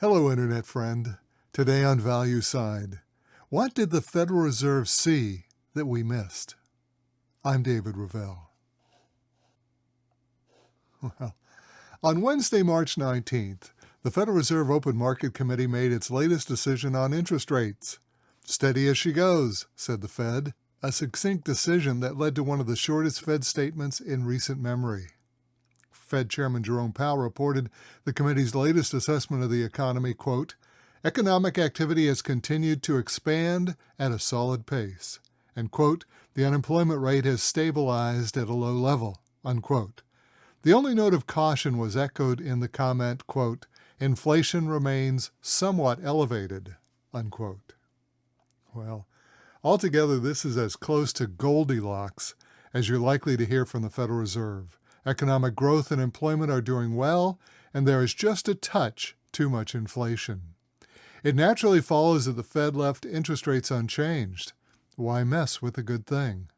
Hello, Internet friend. Today on Value Side, what did the Federal Reserve see that we missed? I'm David Ravel. Well, on Wednesday, March 19th, the Federal Reserve Open Market Committee made its latest decision on interest rates. Steady as she goes, said the Fed, a succinct decision that led to one of the shortest Fed statements in recent memory. Fed Chairman Jerome Powell reported the committee's latest assessment of the economy, quote, "Economic activity has continued to expand at a solid pace," and, quote, "The unemployment rate has stabilized at a low level," unquote. The only note of caution was echoed in the comment, quote, "Inflation remains somewhat elevated," unquote. Well, altogether this is as close to Goldilocks as you're likely to hear from the Federal Reserve. Economic growth and employment are doing well, and there is just a touch too much inflation. It naturally follows that the Fed left interest rates unchanged. Why mess with a good thing?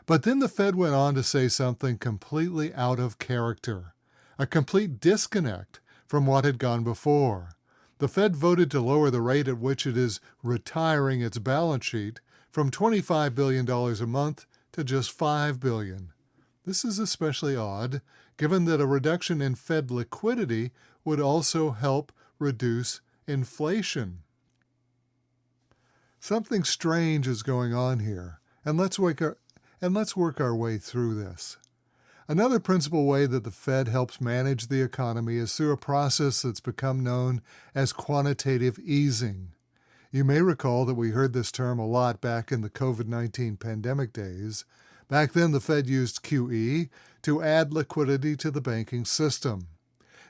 But then the Fed went on to say something completely out of character, a complete disconnect from what had gone before. The Fed voted to lower the rate at which it is retiring its balance sheet from $25 billion a month to just $5 billion. This is especially odd, given that a reduction in Fed liquidity would also help reduce inflation. Something strange is going on here, and let's work our way through this. Another principal way that the Fed helps manage the economy is through a process that's become known as quantitative easing. You may recall that we heard this term a lot back in the COVID-19 pandemic days. Back then, the Fed used QE to add liquidity to the banking system.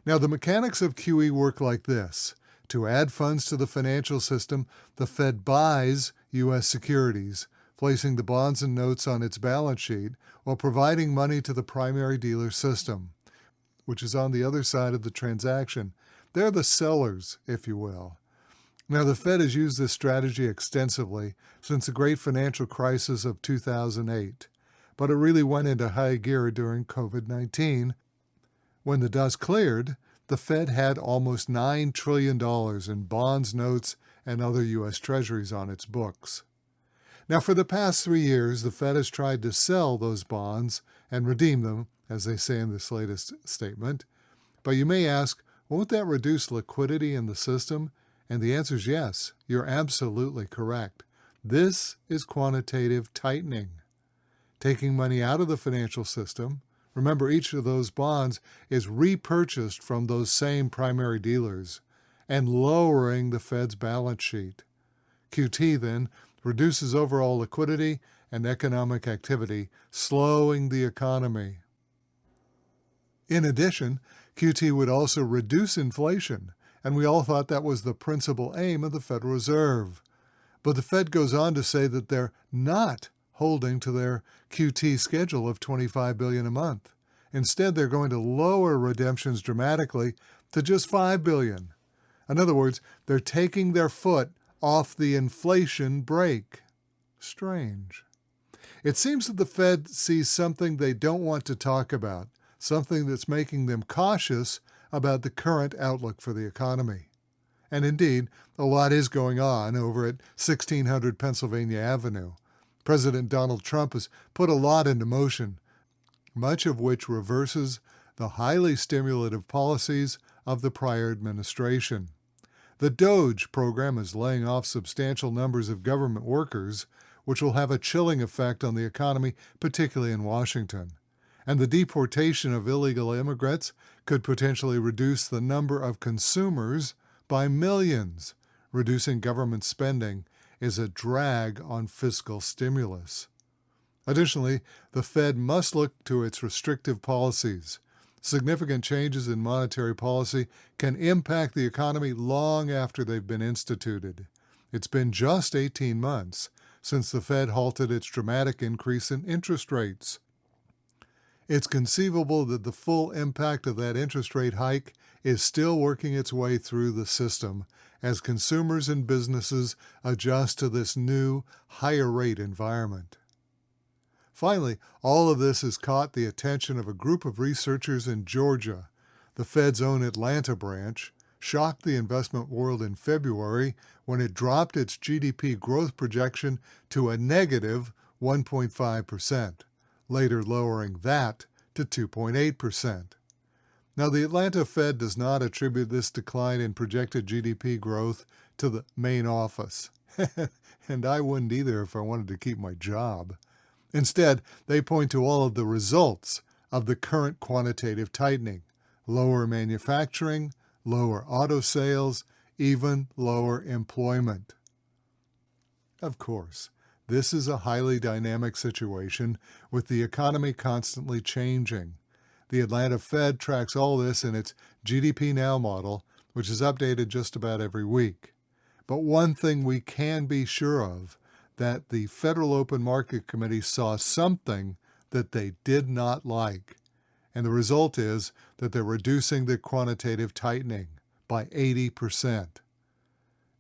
Now, the mechanics of QE work like this. To add funds to the financial system, the Fed buys U.S. securities, placing the bonds and notes on its balance sheet while providing money to the primary dealer system, which is on the other side of the transaction. They're the sellers, if you will. Now, the Fed has used this strategy extensively since the great financial crisis of 2008. But it really went into high gear during COVID-19. When the dust cleared, the Fed had almost $9 trillion in bonds, notes, and other U.S. Treasuries on its books. Now, for the past 3 years, the Fed has tried to sell those bonds and redeem them, as they say in this latest statement. But you may ask, won't that reduce liquidity in the system? And the answer is yes, you're absolutely correct. This is quantitative tightening. Taking money out of the financial system. Remember, each of those bonds is repurchased from those same primary dealers and lowering the Fed's balance sheet. QT then reduces overall liquidity and economic activity, slowing the economy. In addition, QT would also reduce inflation, and we all thought that was the principal aim of the Federal Reserve. But the Fed goes on to say that they're not holding to their QT schedule of $25 billion a month. Instead, they're going to lower redemptions dramatically to just $5 billion. In other words, they're taking their foot off the inflation brake. Strange. It seems that the Fed sees something they don't want to talk about, something that's making them cautious about the current outlook for the economy. And indeed, a lot is going on over at 1600 Pennsylvania Avenue. President Donald Trump has put a lot into motion, much of which reverses the highly stimulative policies of the prior administration. The DOGE program is laying off substantial numbers of government workers, which will have a chilling effect on the economy, particularly in Washington. And the deportation of illegal immigrants could potentially reduce the number of consumers by millions. Reducing government spending is a drag on fiscal stimulus. Additionally, the Fed must look to its restrictive policies. Significant changes in monetary policy can impact the economy long after they've been instituted. It's been just 18 months since the Fed halted its dramatic increase in interest rates. It's conceivable that the full impact of that interest rate hike is still working its way through the system as consumers and businesses adjust to this new, higher rate environment. Finally, all of this has caught the attention of a group of researchers in Georgia, the Fed's own Atlanta branch, shocked the investment world in February when it dropped its GDP growth projection to a negative 1.5%, later lowering that to 2.8%. Now, the Atlanta Fed does not attribute this decline in projected GDP growth to the main office, and I wouldn't either if I wanted to keep my job. Instead, they point to all of the results of the current quantitative tightening: lower manufacturing, lower auto sales, even lower employment. Of course, this is a highly dynamic situation with the economy constantly changing. The Atlanta Fed tracks all this in its GDP Now model, which is updated just about every week. But one thing we can be sure of, that the Federal Open Market Committee saw something that they did not like. And the result is that they're reducing the quantitative tightening by 80%.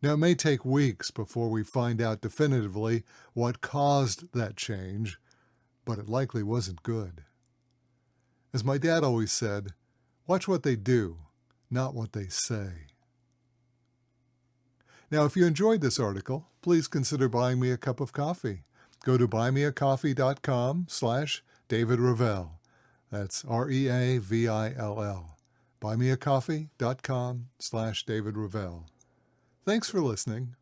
Now, it may take weeks before we find out definitively what caused that change, but it likely wasn't good. As my dad always said, watch what they do, not what they say. Now, if you enjoyed this article, please consider buying me a cup of coffee. Go to buymeacoffee.com/David Ravel. That's REAVILL. Buymeacoffee.com/David Ravel. Thanks for listening.